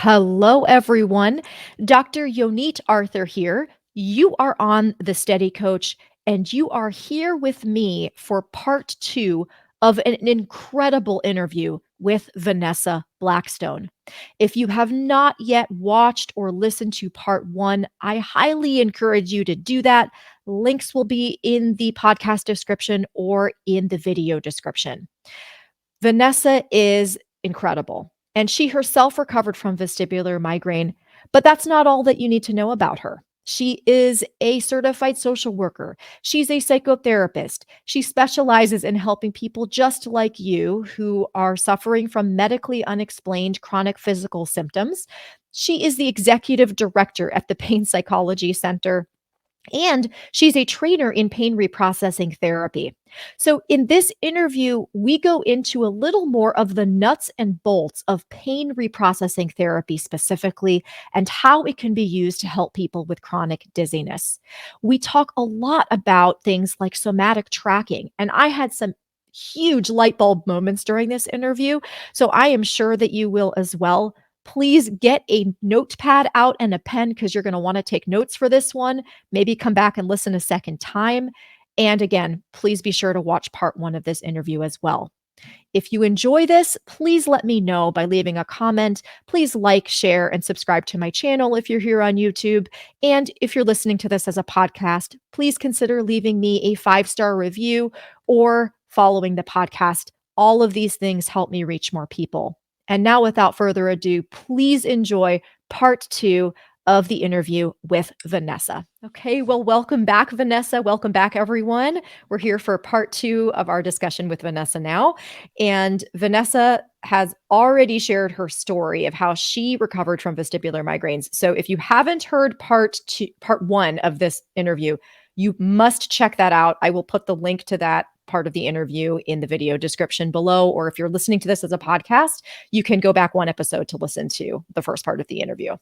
Hello, everyone. Dr. Yonit Arthur here. You are on the Steady Coach, and you are here with me for part two of an incredible interview with Vanessa Blackstone. If you have not yet watched or listened to part one, I highly encourage you to do that. Links will be in the podcast description or in the video description. Vanessa is incredible, and she herself recovered from vestibular migraine, but that's not all that you need to know about her. She is a certified social worker. She's a psychotherapist. She specializes in helping people just like you who are suffering from medically unexplained chronic physical symptoms. She is the executive director at the Pain Psychology Center, and she's a trainer in pain reprocessing therapy. So, in this interview, we go into a little more of the nuts and bolts of pain reprocessing therapy specifically and how it can be used to help people with chronic dizziness. We talk a lot about things like somatic tracking, and I had some huge light bulb moments during this interview. So, I am sure that you will as well. Please get a notepad out and a pen because you're going to want to take notes for this one. Maybe come back and listen a second time. And again, please be sure to watch part one of this interview as well. If you enjoy this, please let me know by leaving a comment. Please like, share, and subscribe to my channel if you're here on YouTube. And if you're listening to this as a podcast, please consider leaving me a 5-star review or following the podcast. All of these things help me reach more people. And now, without further ado, please enjoy part two of the interview with Vanessa. Okay, well, welcome back, Vanessa. Welcome back, everyone. We're here for part two of our discussion with Vanessa now. And Vanessa has already shared her story of how she recovered from vestibular migraines. So if you haven't heard part one of this interview, you must check that out. I will put the link to that part of the interview in the video description below, or if you're listening to this as a podcast, you can go back one episode to listen to the first part of the interview.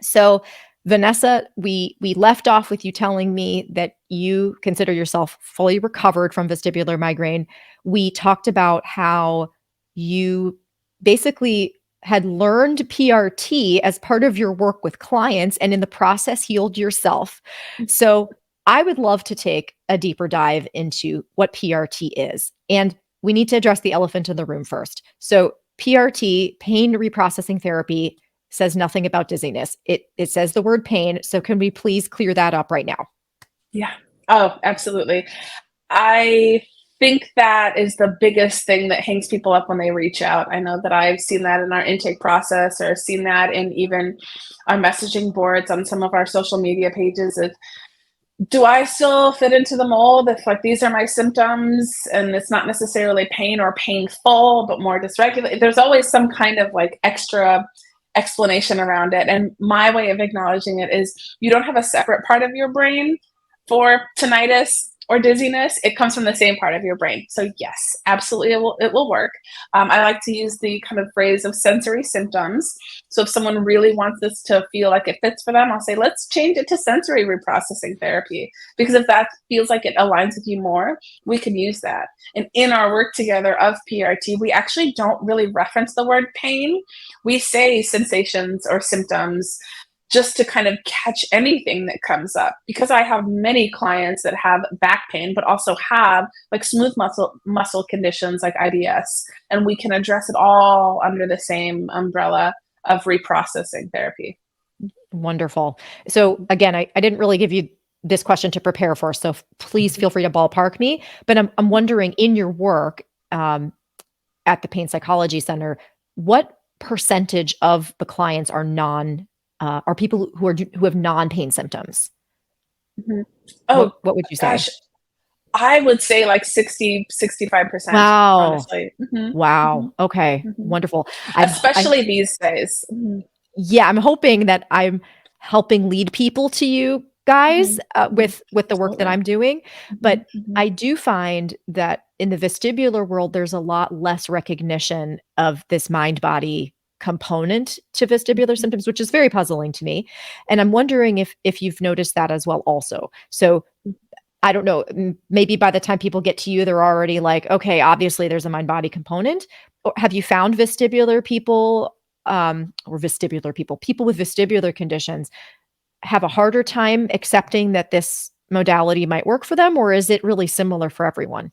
So, Vanessa, we left off with you telling me that you consider yourself fully recovered from vestibular migraine. We talked about how you basically had learned PRT as part of your work with clients and in the process healed yourself. So, I would love to take a deeper dive into what PRT is. And we need to address the elephant in the room first. So, PRT, pain reprocessing therapy, says nothing about dizziness. It says the word pain. So, can we please clear that up right now? Yeah. Oh, absolutely. I think that is the biggest thing that hangs people up when they reach out. I know that I've seen that in our intake process, or seen that in even our messaging boards on some of our social media pages. Do I still fit into the mold if like these are my symptoms and it's not necessarily pain or painful, but more dysregulated? There's always some kind of like extra explanation around it. And my way of acknowledging it is you don't have a separate part of your brain for tinnitus or dizziness. It comes from the same part of your brain. So yes, absolutely, it will work. I like to use the kind of phrase of sensory symptoms. So if someone really wants this to feel like it fits for them, I'll say, let's change it to sensory reprocessing therapy. Because if that feels like it aligns with you more, we can use that. And in our work together of PRT, we actually don't really reference the word pain. We say sensations or symptoms just to kind of catch anything that comes up, because I have many clients that have back pain, but also have like smooth muscle conditions like IBS, and we can address it all under the same umbrella of reprocessing therapy. Wonderful. So again, I didn't really give you this question to prepare for, so please feel free to ballpark me. But I'm wondering, in your work at the Pain Psychology Center, what percentage of the clients are people who have non-pain symptoms? Mm-hmm. Oh, what would you say? Gosh, I would say like 65%. Wow. Honestly. Mm-hmm. Wow. Okay. Mm-hmm. Wonderful. Especially these days. Mm-hmm. Yeah, I'm hoping that I'm helping lead people to you guys with the work that I'm doing. But I do find that in the vestibular world, there's a lot less recognition of this mind-body component to vestibular symptoms, which is very puzzling to me. And I'm wondering if you've noticed that as well also. So I don't know, maybe by the time people get to you, they're already like, okay, obviously there's a mind-body component. Or have you found vestibular people or vestibular people with vestibular conditions have a harder time accepting that this modality might work for them, or is it really similar for everyone?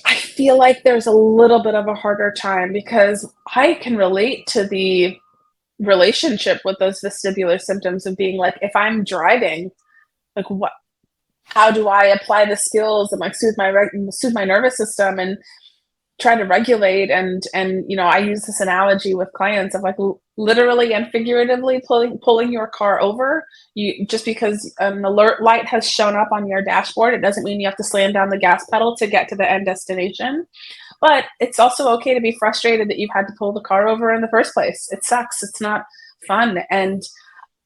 I feel like there's a little bit of a harder time because I can relate to the relationship with those vestibular symptoms of being like, if I'm driving, like how do I apply the skills and like soothe my nervous system and try to regulate and I use this analogy with clients of like literally and figuratively pulling your car over. You just because an alert light has shown up on your dashboard, it doesn't mean you have to slam down the gas pedal to get to the end destination. But it's also okay to be frustrated that you've had to pull the car over in the first place. It sucks. It's not fun. And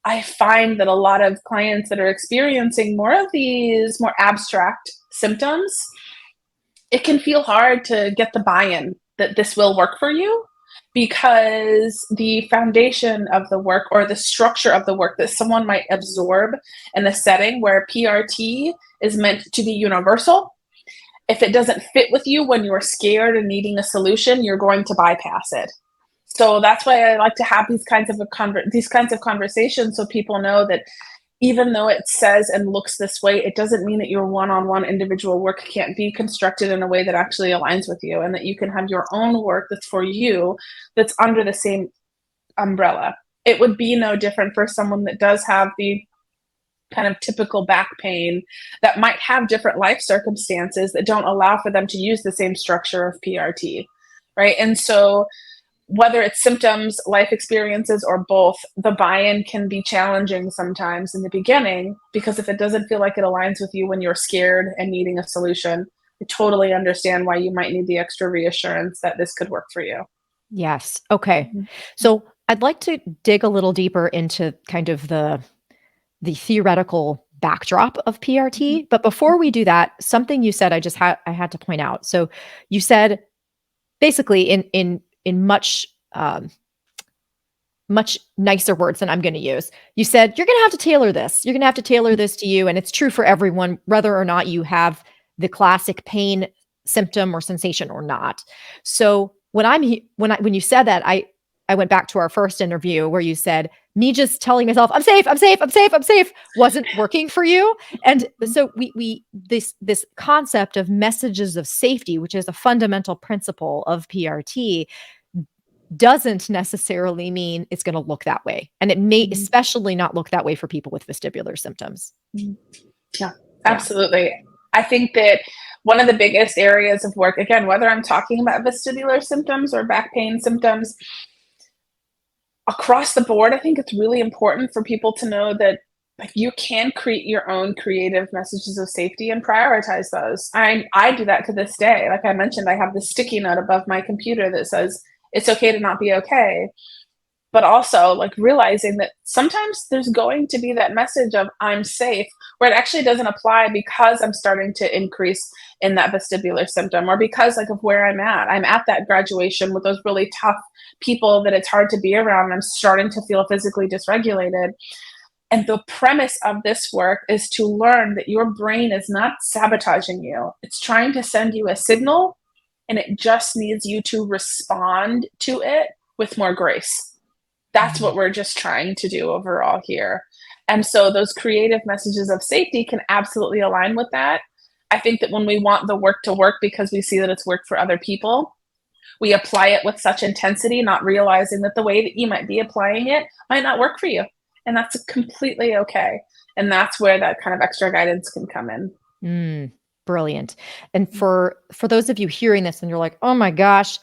I find that a lot of clients that are experiencing more of these more abstract symptoms, it can feel hard to get the buy-in that this will work for you because the foundation of the work or the structure of the work that someone might absorb in a setting where PRT is meant to be universal, if it doesn't fit with you when you're scared and needing a solution, you're going to bypass it. So that's why I like to have these kinds of conversations so people know that even though it says and looks this way, it doesn't mean that your one-on-one individual work can't be constructed in a way that actually aligns with you and that you can have your own work that's for you, that's under the same umbrella. It would be no different for someone that does have the kind of typical back pain that might have different life circumstances that don't allow for them to use the same structure of PRT, right? And so whether it's symptoms, life experiences, or both, the buy-in can be challenging sometimes in the beginning because if it doesn't feel like it aligns with you when you're scared and needing a solution, I totally understand why you might need the extra reassurance that this could work for you. Yes. Okay. Mm-hmm. So I'd like to dig a little deeper into kind of the theoretical backdrop of PRT. But before we do that, something you said I had to point out. So you said basically in much much nicer words than I'm going to use. You said you're going to have to tailor this. You're going to have to tailor this to you, and it's true for everyone, whether or not you have the classic pain symptom or sensation or not. So when you said that, I went back to our first interview where you said me just telling myself I'm safe, I'm safe, I'm safe, I'm safe wasn't working for you, and so we this concept of messages of safety, which is a fundamental principle of PRT, doesn't necessarily mean it's going to look that way. And it may especially not look that way for people with vestibular symptoms. Yeah, absolutely. I think that one of the biggest areas of work, again, whether I'm talking about vestibular symptoms or back pain symptoms, across the board, I think it's really important for people to know that like you can create your own creative messages of safety and prioritize those. I do that to this day. Like I mentioned, I have this sticky note above my computer that says it's okay to not be okay. But also like realizing that sometimes there's going to be that message of I'm safe where it actually doesn't apply because I'm starting to increase in that vestibular symptom or because like of where I'm at. I'm at that graduation with those really tough people that it's hard to be around. I'm starting to feel physically dysregulated. And the premise of this work is to learn that your brain is not sabotaging you. It's trying to send you a signal and it just needs you to respond to it with more grace. That's what we're just trying to do overall here. And so those creative messages of safety can absolutely align with that. I think that when we want the work to work because we see that it's worked for other people, we apply it with such intensity, not realizing that the way that you might be applying it might not work for you. And that's completely okay. And that's where that kind of extra guidance can come in. Brilliant. And for those of you hearing this and you're like, oh my gosh,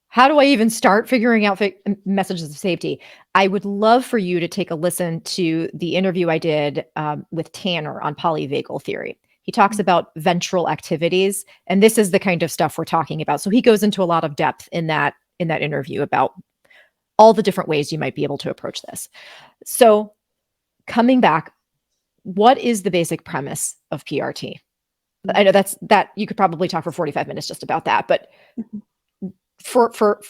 how do I even start figuring out messages of safety? I would love for you to take a listen to the interview I did with Tanner on polyvagal theory. He talks about ventral activities, and this is the kind of stuff we're talking about. So he goes into a lot of depth in that interview about all the different ways you might be able to approach this. So coming back, what is the basic premise of PRT? I know that you could probably talk for 45 minutes just about that, but for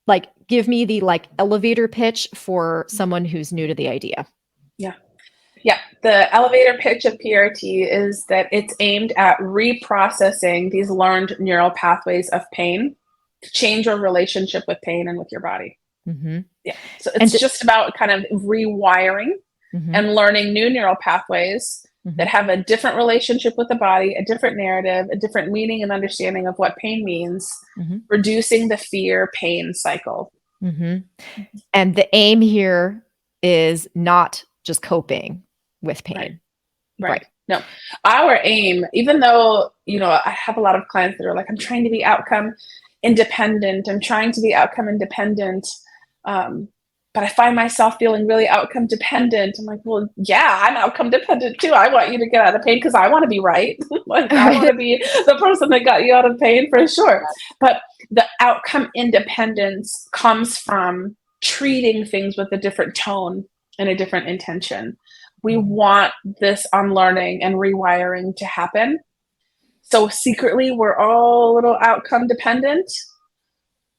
like, give me the like elevator pitch for someone who's new to the idea. Yeah. The elevator pitch of PRT is that it's aimed at reprocessing these learned neural pathways of pain to change your relationship with pain and with your body. Mm-hmm. Yeah. So And it's just about kind of rewiring mm-hmm. and learning new neural pathways Mm-hmm. that have a different relationship with the body, a different narrative, a different meaning and understanding of what pain means, Mm-hmm. reducing the fear pain cycle. Mm-hmm. And the aim here is not just coping with pain. Right. No, our aim, even though, I have a lot of clients that are like, I'm trying to be outcome independent. I'm trying to be outcome independent. But I find myself feeling really outcome dependent. I'm like, well, yeah, I'm outcome dependent too. I want you to get out of pain because I want to be right. Like, I want to be the person that got you out of pain for sure. But the outcome independence comes from treating things with a different tone and a different intention. We want this unlearning and rewiring to happen. So secretly, we're all a little outcome dependent,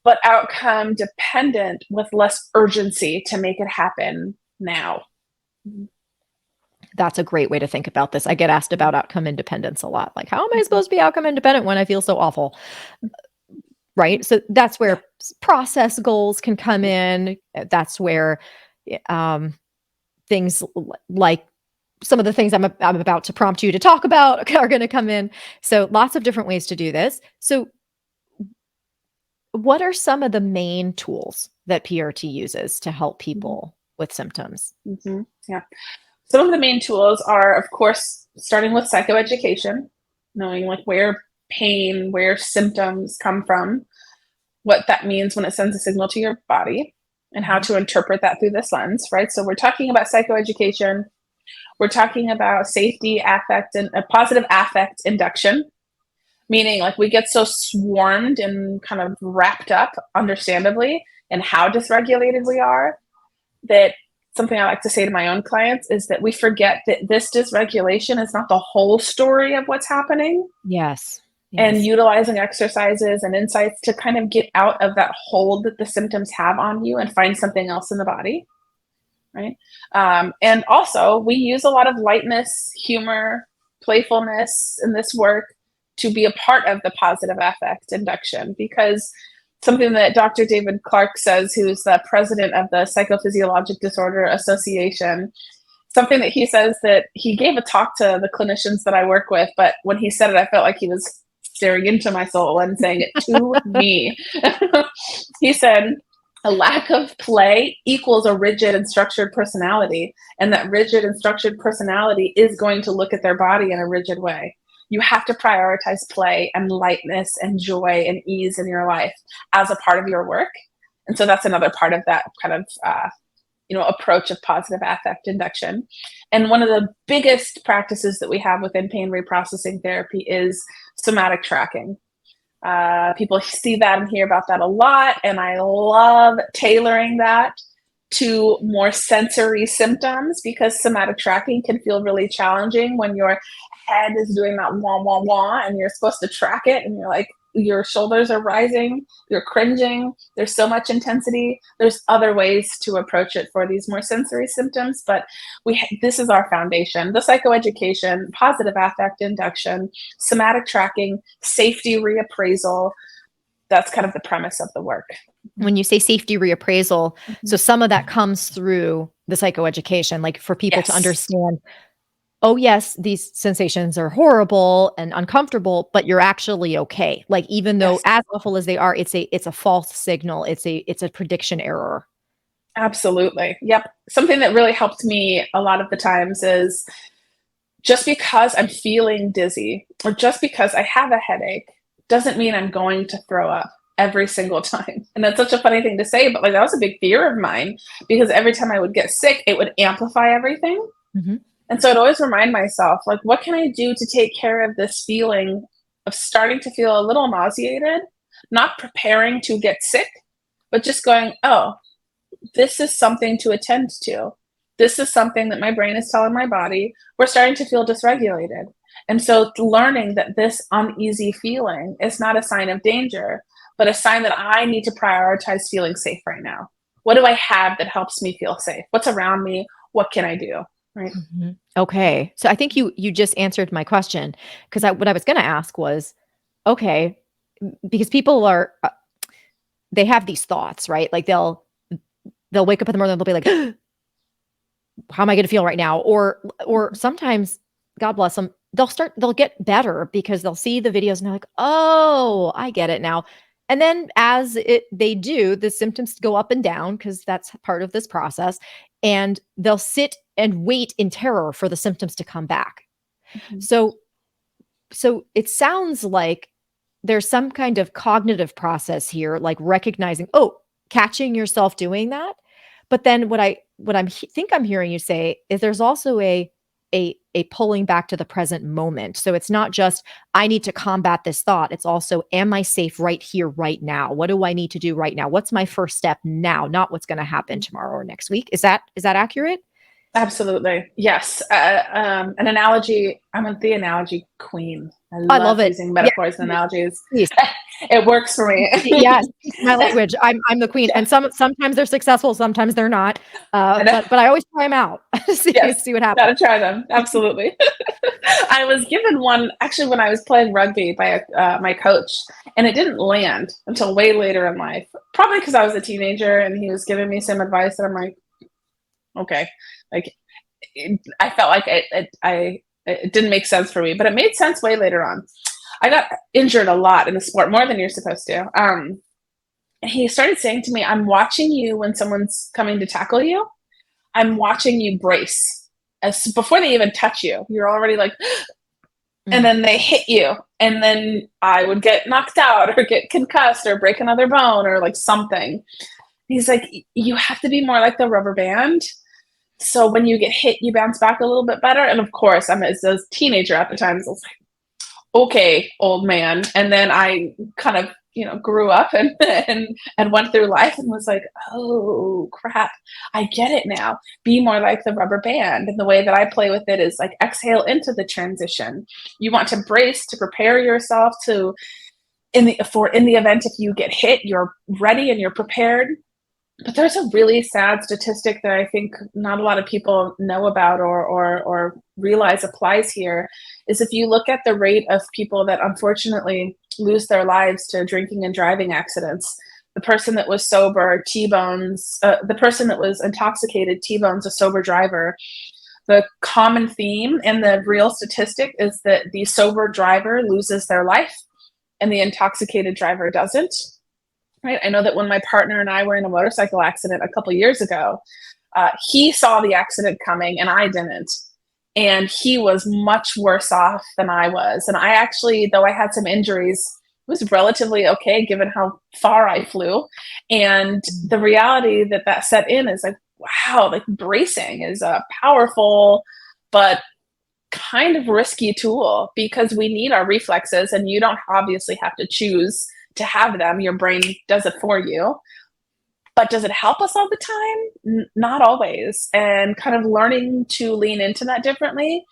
but outcome dependent with less urgency to make it happen now. That's a great way to think about this. I get asked about outcome independence a lot. Like, how am I supposed to be outcome independent when I feel so awful? Right. So that's where process goals can come in. That's where things like some of the things I'm about to prompt you to talk about are going to come in. So lots of different ways to do this. So what are some of the main tools that PRT uses to help people with symptoms? Mm-hmm. Yeah. Some of the main tools are, of course, starting with psychoeducation, knowing like where pain, where symptoms come from, what that means when it sends a signal to your body, and how to interpret that through this lens, right? So we're talking about psychoeducation. We're talking about safety, affect, and a positive affect induction, meaning like we get so swarmed and kind of wrapped up, understandably, in how dysregulated we are, that something I like to say to my own clients is that we forget that this dysregulation is not the whole story of what's happening. Yes. And utilizing exercises and insights to kind of get out of that hold that the symptoms have on you and find something else in the body. Right. And also, we use a lot of lightness, humor, playfulness in this work to be a part of the positive affect induction, because something that Dr. David Clark says, who's the president of the Psychophysiologic Disorder Association, something that he says that he gave a talk to the clinicians that I work with, but when he said it, I felt like he was staring into my soul and saying it to me. He said, a lack of play equals a rigid and structured personality. And that rigid and structured personality is going to look at their body in a rigid way. You have to prioritize play and lightness and joy and ease in your life as a part of your work. And so that's another part of that kind of, approach of positive affect induction. And one of the biggest practices that we have within pain reprocessing therapy is somatic tracking. People see that and hear about that a lot, and I love tailoring that to more sensory symptoms, because somatic tracking can feel really challenging when your head is doing that wah, wah, wah, and you're supposed to track it, and you're like, your shoulders are rising, you're cringing, there's so much intensity. There's other ways to approach it for these more sensory symptoms, but this is our foundation: the psychoeducation, positive affect induction, somatic tracking, safety reappraisal. That's kind of the premise of the work. When you say safety reappraisal, so some of that comes through the psychoeducation, like for people to understand, oh yes, these sensations are horrible and uncomfortable, but you're actually okay. Like, even though as awful as they are, it's a false signal. It's a prediction error. Absolutely. Yep. Something that really helped me a lot of the times is, just because I'm feeling dizzy or just because I have a headache doesn't mean I'm going to throw up every single time. And that's such a funny thing to say, but like, that was a big fear of mine, because every time I would get sick, it would amplify everything. And so I'd always remind myself, like, what can I do to take care of this feeling of starting to feel a little nauseated, not preparing to get sick, but just going, oh, this is something to attend to. This is something that my brain is telling my body, we're starting to feel dysregulated. And so learning that this uneasy feeling is not a sign of danger, but a sign that I need to prioritize feeling safe right now. What do I have that helps me feel safe? What's around me? What can I do? Right. Okay. So I think you just answered my question, because what I was going to ask was, okay, because people are, they have these thoughts, right? Like they'll wake up in the morning and they'll be like, how am I going to feel right now? Or sometimes, God bless them, they'll get better because they'll see the videos and they're like, oh, I get it now. And then they do, the symptoms go up and down because that's part of this process. And they'll sit and wait in terror for the symptoms to come back. Mhm. So it sounds like there's some kind of cognitive process here, like recognizing, oh, catching yourself doing that. But then think I'm hearing you say is there's also a pulling back to the present moment. So it's not just I need to combat this thought. It's also, am I safe right here, right now? What do I need to do right now? What's my first step now? Not what's going to happen tomorrow or next week. Is that accurate? Absolutely. Yes. An analogy, the analogy queen. I I love love it. using Yeah, metaphors and analogies. please. It works for me. Yes, my language. I'm the queen, and sometimes they're successful, sometimes they're not. I know. But I always try them out. Yes. See what happens. Gotta try them. Absolutely. I was given one actually when I was playing rugby by my coach, and it didn't land until way later in life. Probably because I was a teenager and he was giving me some advice, and I'm like, okay, like I felt like it didn't make sense for me, but it made sense way later on. I got injured a lot in the sport, more than you're supposed to. He started saying to me, I'm watching you when someone's coming to tackle you. I'm watching you brace. As before they even touch you, you're already like, and then they hit you. And then I would get knocked out or get concussed or break another bone or like something. He's like, you have to be more like the rubber band. So when you get hit, you bounce back a little bit better. And of course, as a teenager at the time, so I was like, okay, old man. And then I kind of, grew up and went through life and was like, oh crap, I get it now. Be more like the rubber band. And the way that I play with it is like exhale into the transition. You want to brace to prepare yourself to in the event if you get hit, you're ready and you're prepared. But there's a really sad statistic that I think not a lot of people know about or realize applies here, is if you look at the rate of people that unfortunately lose their lives to drinking and driving accidents, the person that was sober T-bones, the person that was intoxicated T-bones a sober driver. The common theme and the real statistic is that the sober driver loses their life and the intoxicated driver doesn't. Right. I know that when my partner and I were in a motorcycle accident a couple years ago, he saw the accident coming and I didn't. And he was much worse off than I was. And I actually, though I had some injuries, was relatively okay given how far I flew. And the reality that set in is like, wow, like bracing is a powerful but kind of risky tool because we need our reflexes and you don't obviously have to choose to have them. Your brain does it for you. But does it help us all the time? Not always. And kind of learning to lean into that differently,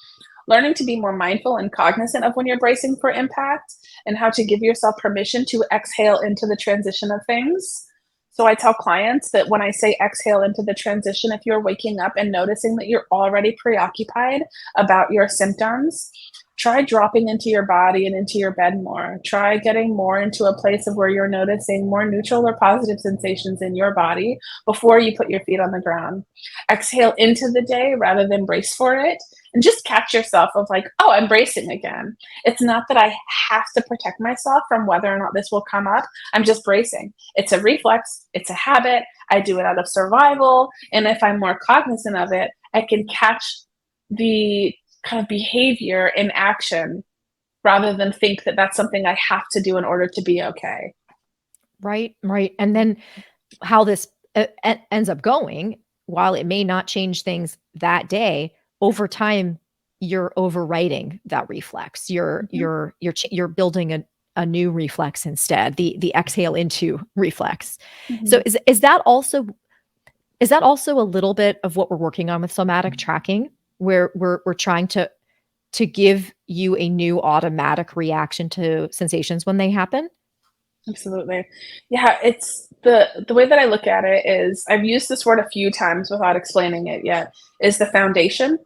learning to be more mindful and cognizant of when you're bracing for impact and how to give yourself permission to exhale into the transition of things. So I tell clients that when I say exhale into the transition, if you're waking up and noticing that you're already preoccupied about your symptoms, try dropping into your body and into your bed more. Try getting more into a place of where you're noticing more neutral or positive sensations in your body before you put your feet on the ground. Exhale into the day rather than brace for it. And just catch yourself of like, oh, I'm bracing again. It's not that I have to protect myself from whether or not this will come up. I'm just bracing. It's a reflex. It's a habit. I do it out of survival. And if I'm more cognizant of it, I can catch the kind of behavior in action rather than think that that's something I have to do in order to be okay. Right. And then how this ends up going, while it may not change things that day, over time, you're overwriting that reflex. You're building a new reflex instead, the exhale into reflex. Mm-hmm. So is that also a little bit of what we're working on with somatic tracking, where we're trying to give you a new automatic reaction to sensations when they happen? Absolutely. Yeah, it's the way that I look at it is, I've used this word a few times without explaining it yet, is the foundation,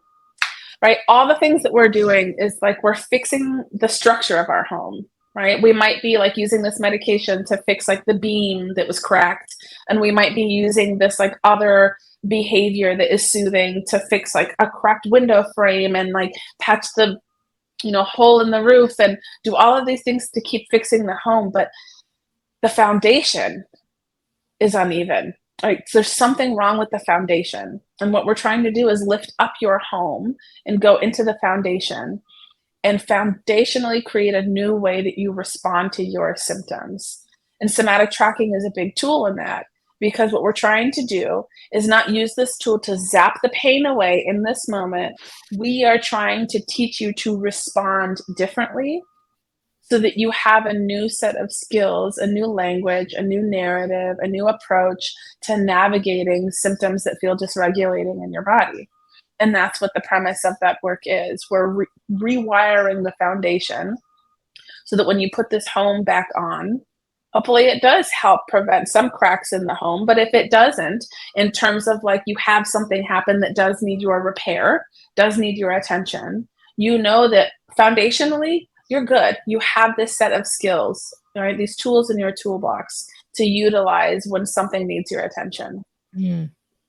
right? All the things that we're doing is like we're fixing the structure of our home. right? We might be like using this medication to fix like the beam that was cracked, and we might be using this like other behavior that is soothing to fix like a cracked window frame and like patch the hole in the roof and do all of these things to keep fixing the home, but the foundation is uneven. Right? So there's something wrong with the foundation. And what we're trying to do is lift up your home and go into the foundation and foundationally create a new way that you respond to your symptoms. And somatic tracking is a big tool in that, because what we're trying to do is not use this tool to zap the pain away in this moment. We are trying to teach you to respond differently so that you have a new set of skills, a new language, a new narrative, a new approach to navigating symptoms that feel dysregulating in your body. And that's what the premise of that work is. We're rewiring the foundation so that when you put this home back on, hopefully it does help prevent some cracks in the home. But if it doesn't, in terms of like you have something happen that does need your repair, does need your attention, you know that foundationally, you're good. You have this set of skills, right? These tools in your toolbox to utilize when something needs your attention.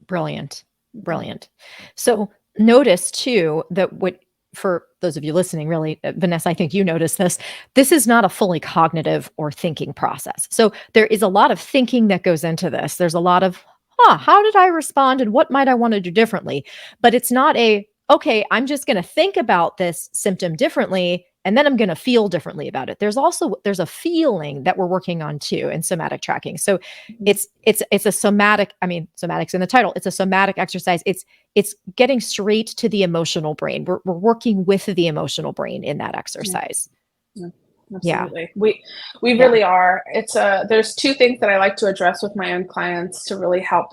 Brilliant. Brilliant. So notice too that for those of you listening, really, Vanessa, I think you noticed this. This is not a fully cognitive or thinking process. So there is a lot of thinking that goes into this. There's a lot of, how did I respond and what might I want to do differently? But it's not okay, I'm just going to think about this symptom differently and then I'm going to feel differently about it. There's a feeling that we're working on too in somatic tracking. So it's a somatic, somatic's in the title. It's a somatic exercise. It's getting straight to the emotional brain. We're working with the emotional brain in that exercise. Absolutely. We really are. There's two things that I like to address with my own clients to really help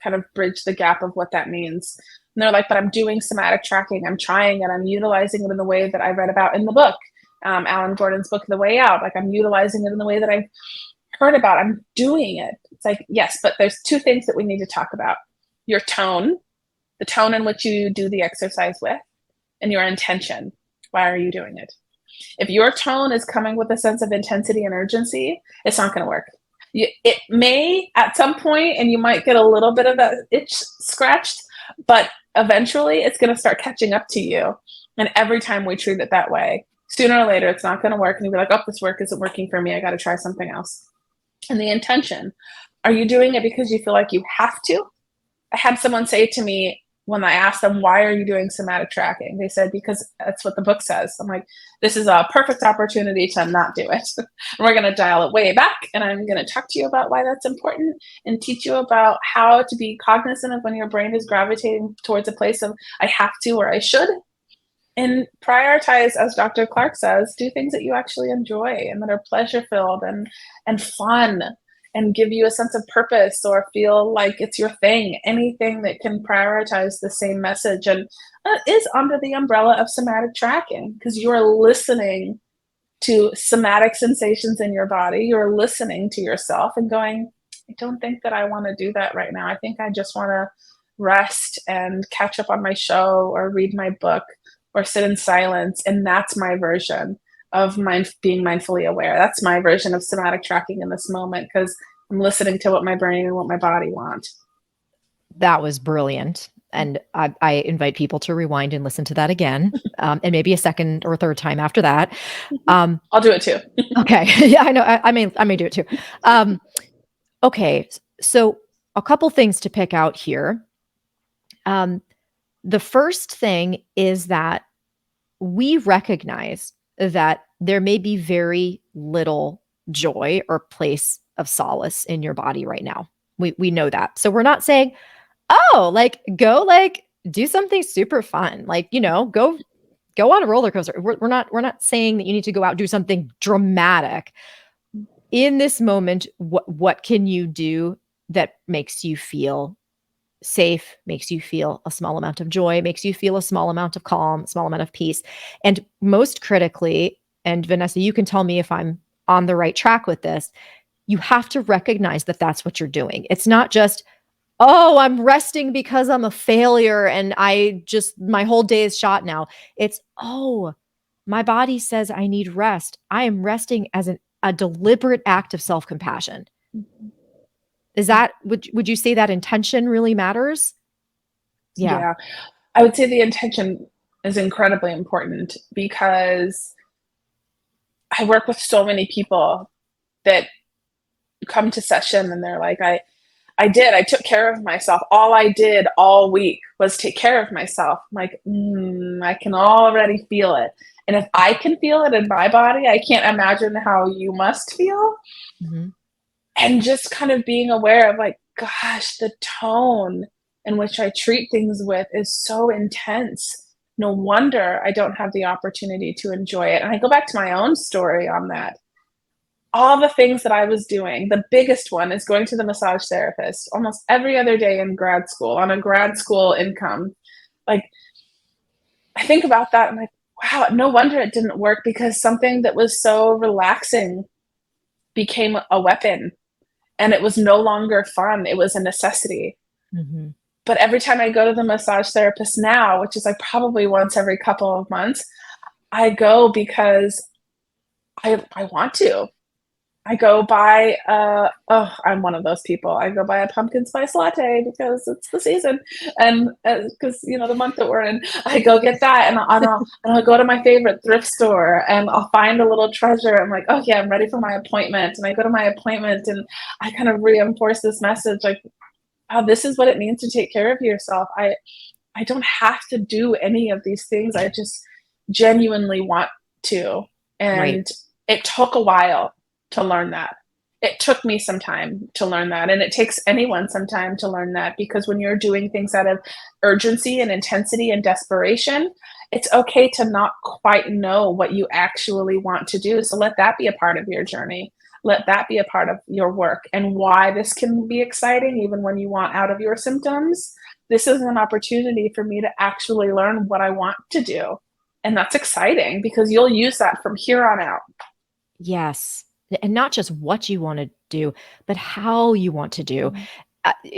kind of bridge the gap of what that means. And they're like, but I'm doing somatic tracking. I'm trying it. I'm utilizing it in the way that I read about in the book, Alan Gordon's book, The Way Out. Like I'm utilizing it in the way that I've heard about. I'm doing it. It's like, yes, but there's two things that we need to talk about. Your tone, the tone in which you do the exercise with, and your intention. Why are you doing it? If your tone is coming with a sense of intensity and urgency, it's not going to work. It may at some point, and you might get a little bit of that itch scratched, but eventually it's going to start catching up to you. And every time we treat it that way, sooner or later, it's not going to work. And you'll be like, oh, this work isn't working for me. I got to try something else. And the intention, are you doing it because you feel like you have to? I had someone say to me when I asked them, why are you doing somatic tracking? They said, because that's what the book says. I'm like, this is a perfect opportunity to not do it. We're going to dial it way back. And I'm going to talk to you about why that's important and teach you about how to be cognizant of when your brain is gravitating towards a place of I have to or I should. And prioritize, as Dr. Clark says, do things that you actually enjoy and that are pleasure-filled and fun and give you a sense of purpose or feel like it's your thing. Anything that can prioritize the same message and is under the umbrella of somatic tracking, because you are listening to somatic sensations in your body. You're listening to yourself and going, I don't think that I want to do that right now. I think I just want to rest and catch up on my show or read my book or sit in silence. And that's my version of being mindfully aware. That's my version of somatic tracking in this moment, because I'm listening to what my brain and what my body want. That was brilliant. And I invite people to rewind and listen to that again, and maybe a second or third time after that. I'll do it too. Okay. Yeah, I know. I may do it too. Okay. So a couple things to pick out here. The first thing is that we recognize that there may be very little joy or place of solace in your body right now. We know that. So we're not saying, oh, go do something super fun. Go on a roller coaster. We're not saying that you need to go out and do something dramatic. In this moment, what can you do that makes you feel safe, makes you feel a small amount of joy, makes you feel a small amount of calm, small amount of peace? And most critically, and Vanessa, you can tell me if I'm on the right track with this, you have to recognize that that's what you're doing. It's not just, oh, I'm resting because I'm a failure and my whole day is shot now. It's, oh, My body says I need rest. I am resting as a deliberate act of self-compassion. Is that, would you say that intention really matters? Yeah. Yeah, I would say the intention is incredibly important because I work with so many people that come to session and they're like, I took care of myself. All I did all week was take care of myself. I'm like, I can already feel it. And if I can feel it in my body, I can't imagine how you must feel. Mm-hmm. And just kind of being aware of like, gosh, the tone in which I treat things with is so intense. No wonder I don't have the opportunity to enjoy it. And I go back to my own story on that. All the things that I was doing, the biggest one is going to the massage therapist almost every other day in grad school on a grad school income. Like, I think about that. I'm like, wow, no wonder it didn't work, because something that was so relaxing became a weapon and it was no longer fun. It was a necessity. Mm-hmm. But every time I go to the massage therapist now, which is like probably once every couple of months, I go because I want to. I go buy I'm one of those people. I go buy a pumpkin spice latte because it's the season, and because the month that we're in, I go get that, and I'll go to my favorite thrift store and I'll find a little treasure. I'm like, oh yeah, I'm ready for my appointment, and I go to my appointment and I kind of reinforce this message like, oh, this is what it means to take care of yourself. I don't have to do any of these things. I just genuinely want to, Right. and it took a while to learn that. It took me some time to learn that. And it takes anyone some time to learn that, because when you're doing things out of urgency and intensity and desperation, it's okay to not quite know what you actually want to do. So let that be a part of your journey. Let that be a part of your work, and why this can be exciting even when you want out of your symptoms. This is an opportunity for me to actually learn what I want to do. And that's exciting because you'll use that from here on out. Yes. And not just what you want to do, but how you want to do.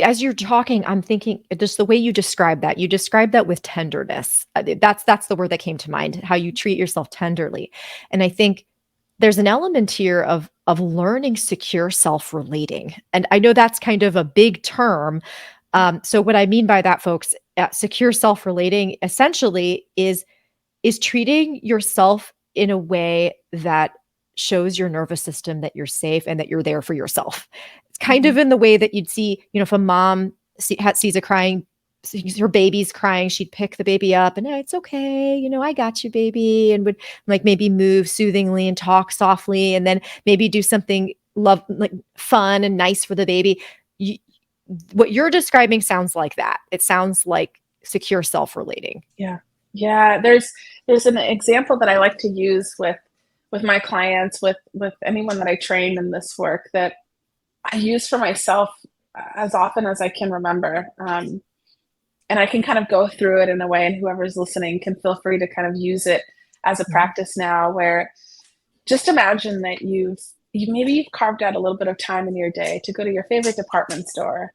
As you're talking, I'm thinking just the way you describe that. You describe that with tenderness. That's the word that came to mind. How you treat yourself tenderly, and I think there's an element here of learning secure self-relating. And I know that's kind of a big term. So what I mean by that, folks, secure self-relating essentially is treating yourself in a way that shows your nervous system that you're safe and that you're there for yourself. It's kind of Mhm. in the way that you'd see, if a mom sees a crying, sees her baby's crying, she'd pick the baby up and, it's okay, I got you, baby, and would like maybe move soothingly and talk softly, and then maybe do something like fun and nice for the baby. You, what you're describing sounds like that. It sounds like secure self-relating. Yeah. Yeah. There's an example that I like to use with my clients, with anyone that I train in this work, that I use for myself as often as I can remember. And I can kind of go through it in a way, and whoever's listening can feel free to kind of use it as a Mhm. practice now, where just imagine that you've carved out a little bit of time in your day to go to your favorite department store.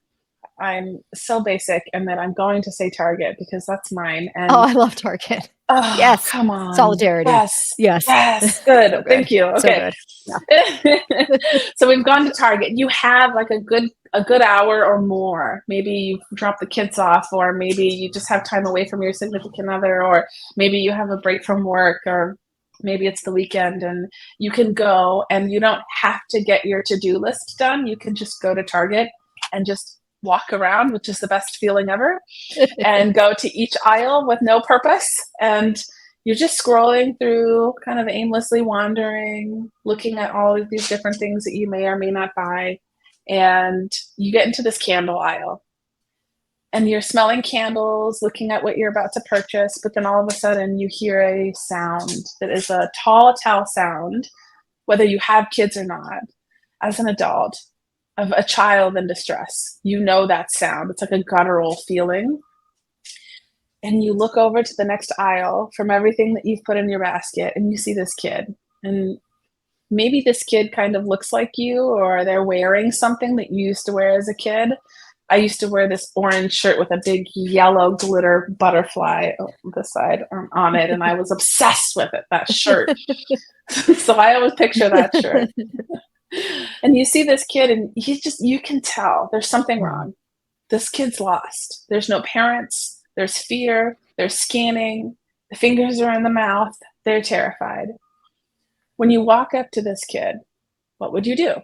I'm so basic, and then I'm going to say Target because that's mine. Oh, And I love Target. oh, Yes. come on. Solidarity. Yes. Yes. Yes. Good. So good. Thank you. So Okay. good. Yeah. So we've gone to Target. You have like a good hour or more. Maybe you drop the kids off, or maybe you just have time away from your significant other, or maybe you have a break from work, or maybe it's the weekend, and you can go, and you don't have to get your to-do list done. You can just go to Target and just walk around, which is the best feeling ever, and go to each aisle with no purpose. And you're just scrolling through, kind of aimlessly wandering, looking at all of these different things that you may or may not buy. And you get into this candle aisle, and you're smelling candles, looking at what you're about to purchase. But then all of a sudden, you hear a sound that is a tall tale sound, whether you have kids or not, as an adult, of a child in distress. You know that sound. It's like a guttural feeling. And you look over to the next aisle from everything that you've put in your basket, and you see this kid. And maybe this kid kind of looks like you, or they're wearing something that you used to wear as a kid. I used to wear this orange shirt with a big yellow glitter butterfly on the side on it, and I was obsessed with it, that shirt. So I always picture that shirt. And you see this kid, and you can tell there's something wrong. This kid's lost. There's no parents. There's fear. There's scanning. The fingers are in the mouth. They're terrified. When you walk up to this kid, what would you do?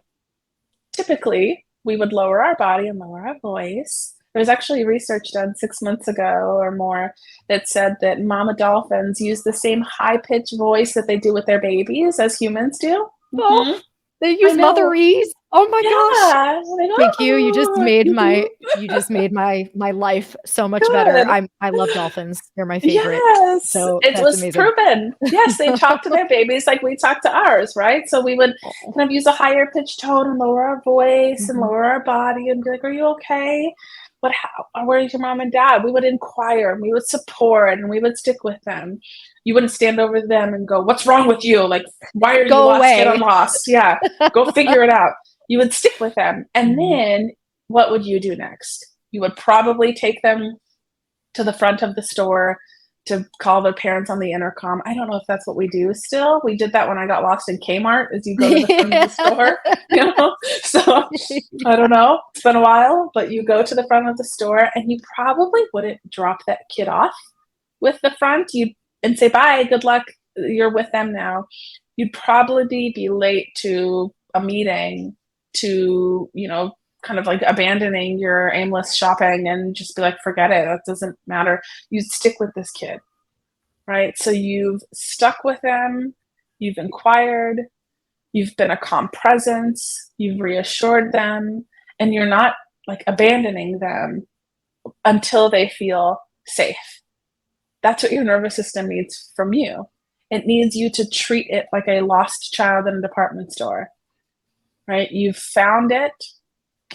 Typically, we would lower our body and lower our voice. There was actually research done 6 months ago or more that said that mama dolphins use the same high-pitched voice that they do with their babies as humans do. Oh, they use motherese. Oh my gosh. Like, Thank you. You just made my life so much better. I love dolphins. They're my favorite. Yes. So it was amazing. proven. Yes, they talk to their babies like we talk to ours, right? So we would kind of use a higher pitched tone and lower our voice and lower our body and be like, "Are you okay? Where's your mom and dad?" We would inquire and we would support and we would stick with them. You wouldn't stand over them and go, "What's wrong with you? Like, why are you lost? Get I'm lost." Yeah, go figure it out. You would stick with them. And then what would you do next? You would probably take them to the front of the store to call their parents on the intercom. I don't know if that's what we do still. We did that when I got lost in Kmart, is you go to the front of the store, you know? So I don't know. It's been a while, but you go to the front of the store and you probably wouldn't drop that kid off with the front and say, "Bye, good luck. You're with them now." You'd probably be late to a meeting, to, kind of like abandoning your aimless shopping and just be like, "Forget it. That doesn't matter." You stick with this kid, right? So you've stuck with them, you've inquired, you've been a calm presence, you've reassured them, and you're not like abandoning them until they feel safe. That's what your nervous system needs from you. It needs you to treat it like a lost child in a department store, right? You've found it.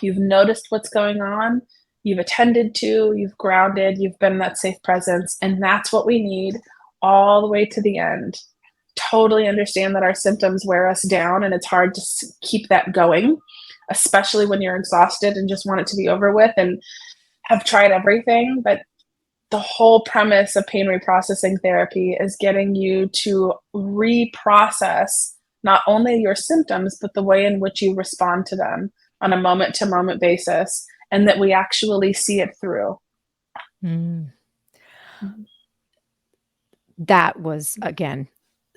You've noticed what's going on, you've attended to, you've grounded, you've been that safe presence, and that's what we need all the way to the end. Totally understand that our symptoms wear us down and it's hard to keep that going, especially when you're exhausted and just want it to be over with and have tried everything. But the whole premise of pain reprocessing therapy is getting you to reprocess not only your symptoms, but the way in which you respond to them on a moment-to-moment basis, and that we actually see it through. That was, again,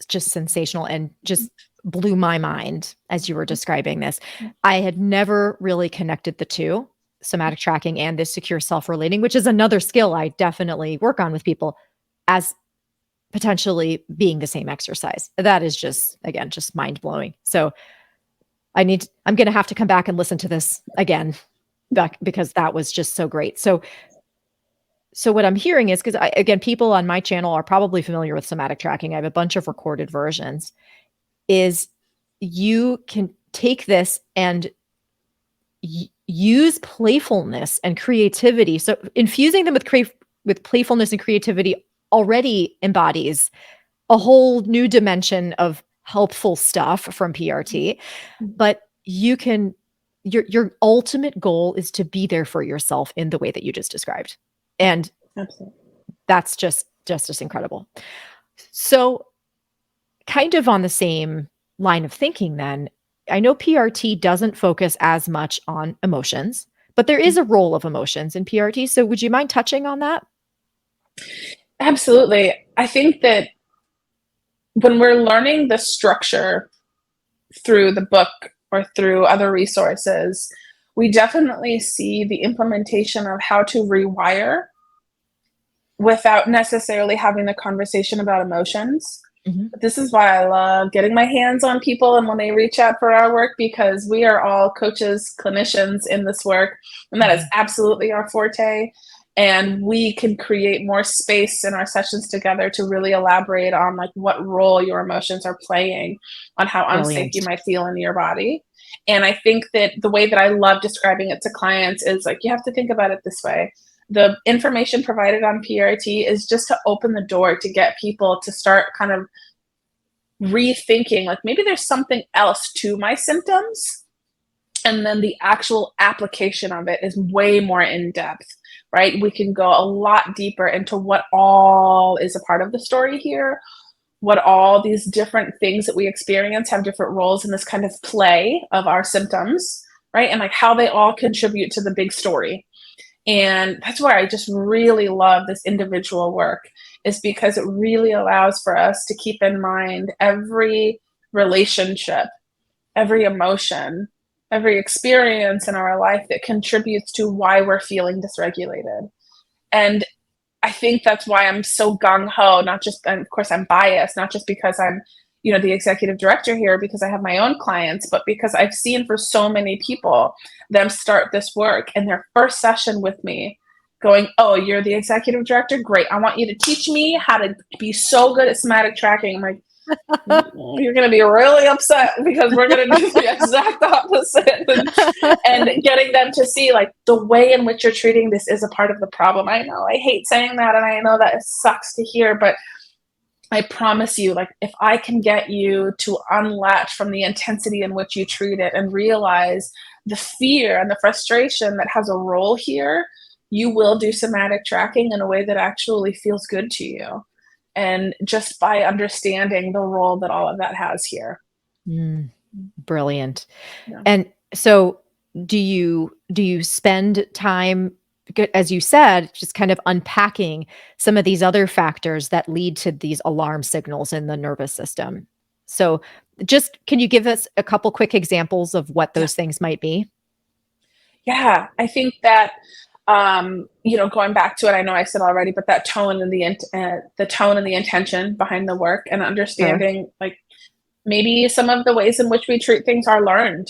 just sensational and just blew my mind as you were describing this. I had never really connected the two, somatic tracking and this secure self-relating, which is another skill I definitely work on with people, as potentially being the same exercise. That is just, again, just mind-blowing. So I'm going to have to come back and listen to this again because that was just so great. So what I'm hearing is, because again, people on my channel are probably familiar with somatic tracking. I have a bunch of recorded versions, is you can take this and use playfulness and creativity. So infusing them with playfulness and creativity already embodies a whole new dimension of helpful stuff from PRT, but you can, your ultimate goal is to be there for yourself in the way that you just described. And absolutely, that's just incredible. So kind of on the same line of thinking then, I know PRT doesn't focus as much on emotions, but there is a role of emotions in PRT. So would you mind touching on that? Absolutely. I think that when we're learning the structure through the book or through other resources, we definitely see the implementation of how to rewire without necessarily having the conversation about emotions. But this is why I love getting my hands on people and when they reach out for our work, because we are all coaches, clinicians in this work, and that is absolutely our forte. And we can create more space in our sessions together to really elaborate on like what role your emotions are playing on how unsafe you might feel in your body. And I think that the way that I love describing it to clients is like, you have to think about it this way. The information provided on PRT is just to open the door to get people to start kind of rethinking, like maybe there's something else to my symptoms. And then the actual application of it is way more in depth, right? We can go a lot deeper into what all is a part of the story here, what all these different things that we experience have different roles in this kind of play of our symptoms, right? And like how they all contribute to the big story. And that's where I just really love this individual work, is because it really allows for us to keep in mind every relationship, every emotion, every experience in our life that contributes to why we're feeling dysregulated. And I think that's why I'm so gung ho, not just, and of course I'm biased, not just because I'm, the executive director here, because I have my own clients, but because I've seen for so many people them start this work in their first session with me going, oh, you're the executive director? Great. I want you to teach me how to be so good at somatic tracking. I'm like, you're going to be really upset because we're going to do the exact opposite. And getting them to see like the way in which you're treating this is a part of the problem. I know I hate saying that, and I know that it sucks to hear, but I promise you, like, if I can get you to unlatch from the intensity in which you treat it and realize the fear and the frustration that has a role here, you will do somatic tracking in a way that actually feels good to you. And just by understanding the role that all of that has here. Brilliant. Yeah. And so do you spend time, as you said, just kind of unpacking some of these other factors that lead to these alarm signals in the nervous system? So just can you give us a couple quick examples of what Yeah. those things might be? Yeah, I think that going back to it, I know I said already, but that tone and the tone and the intention behind the work, and Sure. understanding like maybe some of the ways in which we treat things are learned.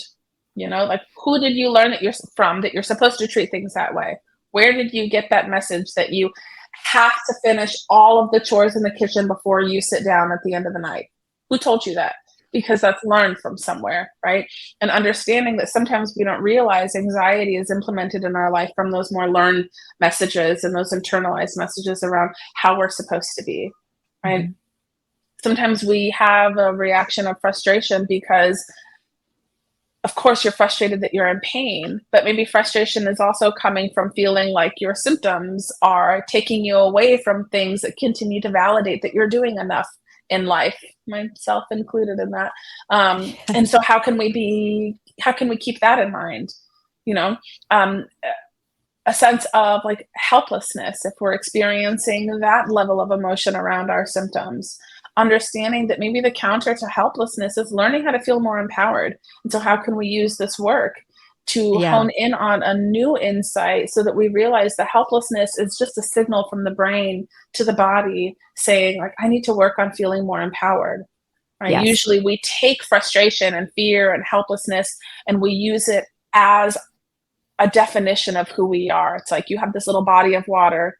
Like who did you learn that you're supposed to treat things that way? Where did you get that message that you have to finish all of the chores in the kitchen before you sit down at the end of the night? Who told you that? Because that's learned from somewhere, right? And understanding that sometimes we don't realize anxiety is implemented in our life from those more learned messages and those internalized messages around how we're supposed to be, right? Mm-hmm. Sometimes we have a reaction of frustration because, of course, you're frustrated that you're in pain, but maybe frustration is also coming from feeling like your symptoms are taking you away from things that continue to validate that you're doing enough in life, myself included in that. And so how can we keep that in mind? Um, a sense of like helplessness if we're experiencing that level of emotion around our symptoms, understanding that maybe the counter to helplessness is learning how to feel more empowered. And so how can we use this work to Yeah. hone in on a new insight so that we realize that helplessness is just a signal from the brain to the body saying like, I need to work on feeling more empowered, right? Yes. Usually we take frustration and fear and helplessness and we use it as a definition of who we are. It's like you have this little body of water,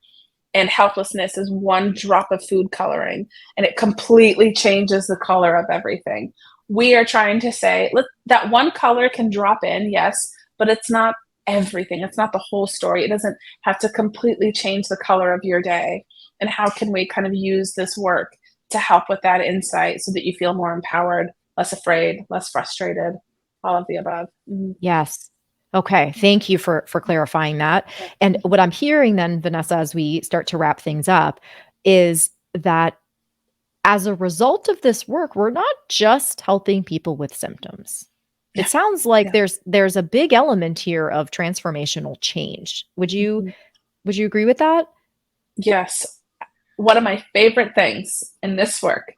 and helplessness is one drop of food coloring, and it completely changes the color of everything. We are trying to say that one color can drop in, yes, but it's not everything. It's not the whole story. It doesn't have to completely change the color of your day. And how can we kind of use this work to help with that insight so that you feel more empowered, less afraid, less frustrated, all of the above. Yes. Okay. Thank you for clarifying that. And what I'm hearing then, Vanessa, as we start to wrap things up, is that as a result of this work, we're not just helping people with symptoms. It Yeah. sounds like Yeah. there's a big element here of transformational change. Would you Mhm. would you agree with that? Yes. One of my favorite things in this work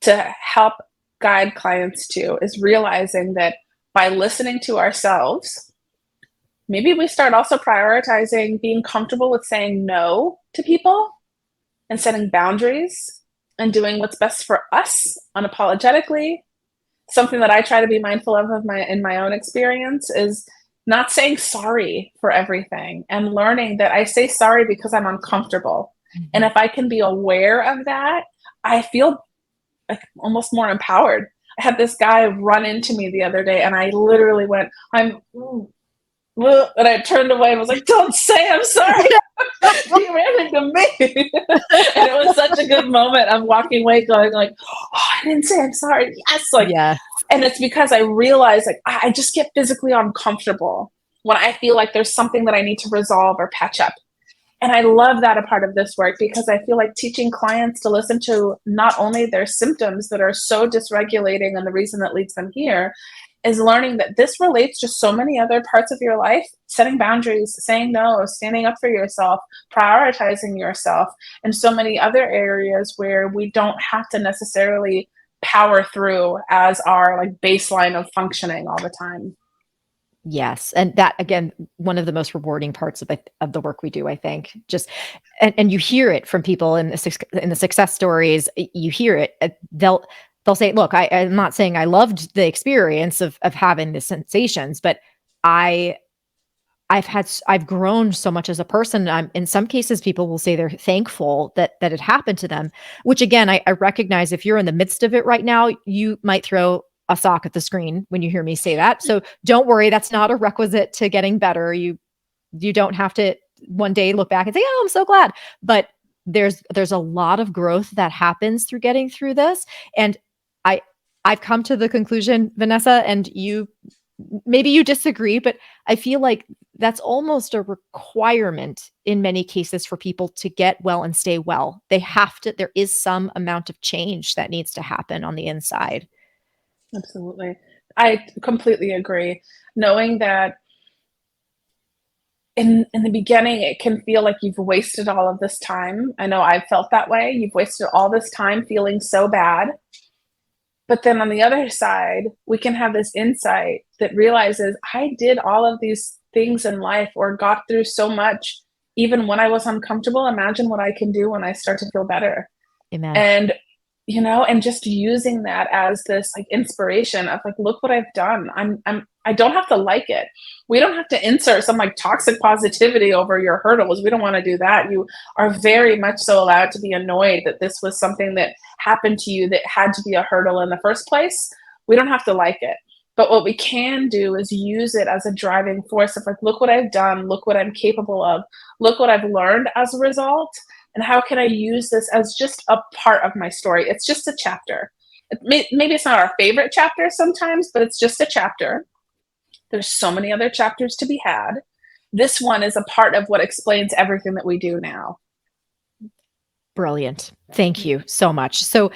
to help guide clients to is realizing that by listening to ourselves, maybe we start also prioritizing being comfortable with saying no to people and setting boundaries and doing what's best for us unapologetically. Something that I try to be mindful of in my own experience is not saying sorry for everything and learning that I say sorry because I'm uncomfortable. And Mhm. if I can be aware of that, I feel like almost more empowered. I had this guy run into me the other day and I literally went, And I turned away and was like, don't say I'm sorry. He ran into me. And it was such a good moment. I'm walking away going like, oh, I didn't say I'm sorry. Yes. Like, Yeah. and it's because I realized like I just get physically uncomfortable when I feel like there's something that I need to resolve or patch up. And I love that a part of this work because I feel like teaching clients to listen to not only their symptoms that are so dysregulating and the reason that leads them here is learning that this relates to so many other parts of your life, setting boundaries, saying no, standing up for yourself, prioritizing yourself, and so many other areas where we don't have to necessarily power through as our like baseline of functioning all the time. Yes. And that, again, one of the most rewarding parts of the work we do, I think, just, and you hear it from people in the success stories, you hear it, they'll say, look, I'm not saying I loved the experience of having the sensations, but I've grown so much as a person. In some cases, people will say they're thankful that it happened to them, which again, I recognize if you're in the midst of it right now, you might throw a sock at the screen when you hear me say that. So don't worry, that's not a requisite to getting better. You don't have to one day look back and say, oh, I'm so glad. But there's a lot of growth that happens through getting through this. And I I've come to the conclusion, Vanessa, and maybe you disagree, but I feel like that's almost a requirement in many cases for people to get well and stay well. There is some amount of change that needs to happen on the inside. Absolutely. I completely agree. Knowing that in the beginning, it can feel like you've wasted all of this time. I know I've felt that way. You've wasted all this time feeling so bad. But then on the other side, we can have this insight that realizes I did all of these things in life or got through so much, even when I was uncomfortable. Imagine what I can do when I start to feel better. Amen. And and just using that as this like inspiration of like, look what I've done. I don't have to like it. We don't have to insert some like toxic positivity over your hurdles. We don't want to do that. You are very much so allowed to be annoyed that this was something that happened to you that had to be a hurdle in the first place. We don't have to like it. But what we can do is use it as a driving force of like, look what I've done, look what I'm capable of, look what I've learned as a result. And how can I use this as just a part of my story? It's just a chapter. Maybe it's not our favorite chapter sometimes, but it's just a chapter. There's so many other chapters to be had. This one is a part of what explains everything that we do now. Brilliant. Thank you so much. So,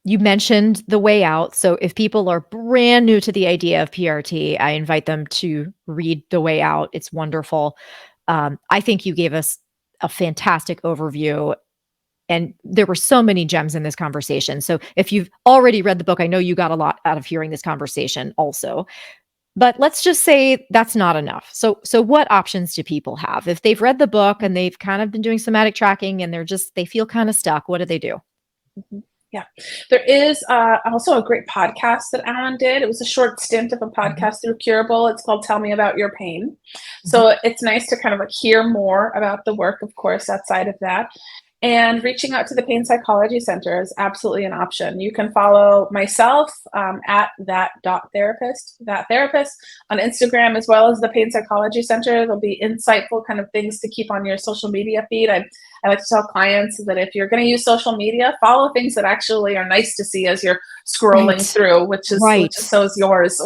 you mentioned the way out. So if people are brand new to the idea of PRT, I invite them to read The Way Out. It's wonderful. I think you gave us a fantastic overview, and there were so many gems in this conversation. So if you've already read the book, I know you got a lot out of hearing this conversation also. But let's just say that's not enough. So what options do people have? If they've read the book and they've kind of been doing somatic tracking and they feel kind of stuck, what do they do? Mm-hmm. Yeah. There is also a great podcast that Alon did. It was a short stint of a podcast through Curable. It's called Tell Me About Your Pain. So it's nice to kind of like hear more about the work, of course, outside of that. And reaching out to the Pain Psychology Center is absolutely an option. You can follow myself at that.therapist on Instagram, as well as the Pain Psychology Center. There'll be insightful kind of things to keep on your social media feed. I like to tell clients that if you're going to use social media, follow things that actually are nice to see as you're scrolling through, which is so is yours.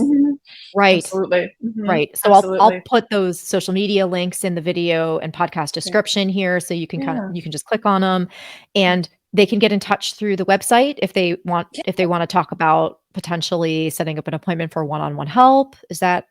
Right. Absolutely. Right. So I'll put those social media links in the video and podcast description here, so you can you can just click on them, and they can get in touch through the website if they want to talk about potentially setting up an appointment for one-on-one help. Is that?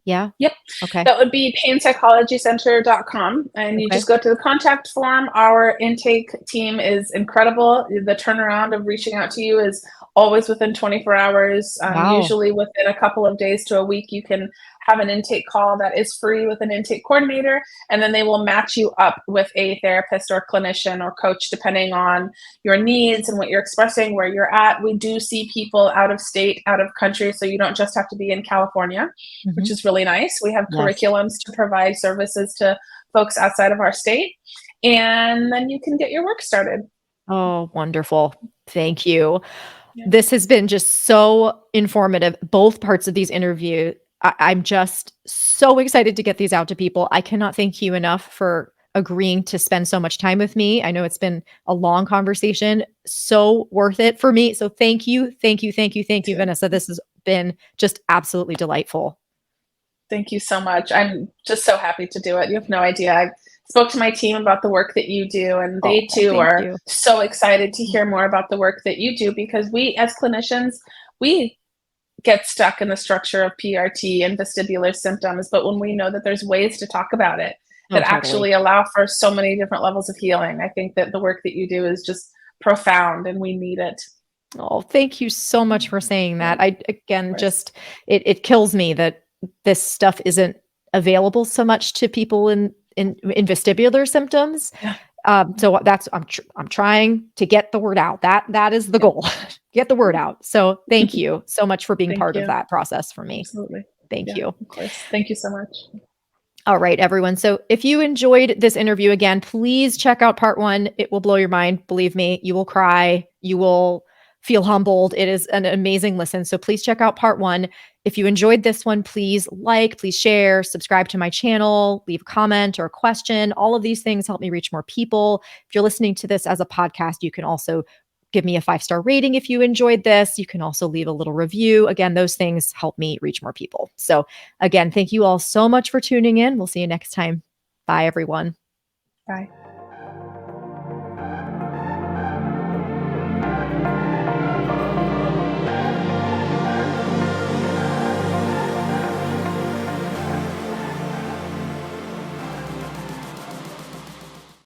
Yeah. Yep. Okay. That would be painpsychologycenter.com. And you just go to the contact form. Our intake team is incredible. The turnaround of reaching out to you is always within 24 hours. Wow. Usually within a couple of days to a week, you can have an intake call that is free with an intake coordinator, and then they will match you up with a therapist or clinician or coach depending on your needs and what you're expressing, where you're at. We do see people out of state, out of country, so you don't just have to be in California, which is really nice. We have curriculums to provide services to folks outside of our state, and then you can get your work started. Oh, wonderful. Thank you. Yeah. This has been just so informative. Both parts of these interviews I'm just so excited to get these out to people. I cannot thank you enough for agreeing to spend so much time with me. I know it's been a long conversation, so worth it for me. So thank you, thank you, thank you, thank you, Vanessa. This has been just absolutely delightful. Thank you so much. I'm just so happy to do it. You have no idea. I spoke to my team about the work that you do, and Oh, they too thank are you. so excited to hear more about the work that you do, because we as clinicians, we get stuck in the structure of PRT and vestibular symptoms, but when we know that there's ways to talk about it Oh, that totally. actually allow for so many different levels of healing, I think that the work that you do is just profound and we need it. Oh, thank you so much for saying Yeah, that. I of again course. just it kills me that this stuff isn't available so much to people in vestibular symptoms. Yeah. So that's I'm trying to get the word out. That is the Yeah. goal. Get the word out. So thank you so much for being Thank part of you. that process for me. Absolutely. Thank Yeah, you. of course. Thank you so much. All right, everyone. So if you enjoyed this interview again, please check out part 1. It will blow your mind. Believe me, you will cry. You will feel humbled. It is an amazing listen. So please check out part 1. If you enjoyed this one, please like, please share, subscribe to my channel, leave a comment or a question. All of these things help me reach more people. If you're listening to this as a podcast, you can also give me a 5-star rating if you enjoyed this. You can also leave a little review. Again, those things help me reach more people. So again, thank you all so much for tuning in. We'll see you next time. Bye, everyone. Bye.